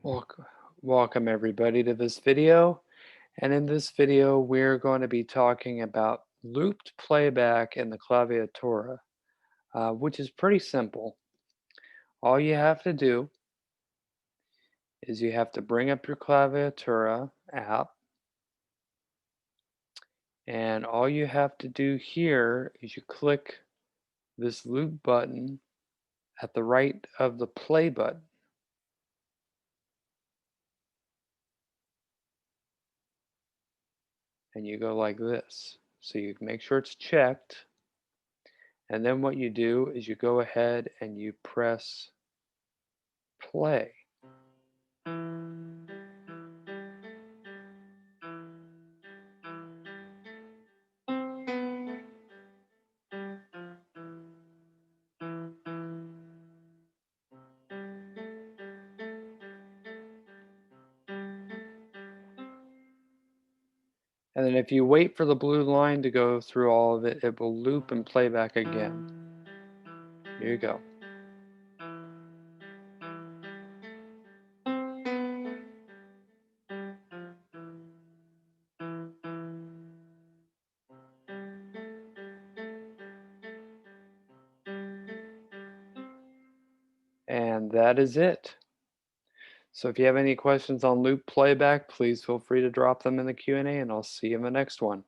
Welcome, welcome everybody to this video. And in this video, we're going to be talking about looped playback in the Claviatura, which is pretty simple. All you have to do is you have to bring up your Claviatura app, and all you have to do here is you click this loop button at the right of the play button, and you go like this. So you make sure it's checked, and then what you do is you go ahead and you press play. And then if you wait for the blue line to go through all of it, it will loop and play back again. Here you go. And that is it. So if you have any questions on loop playback, please feel free to drop them in the Q&A and I'll see you in the next one.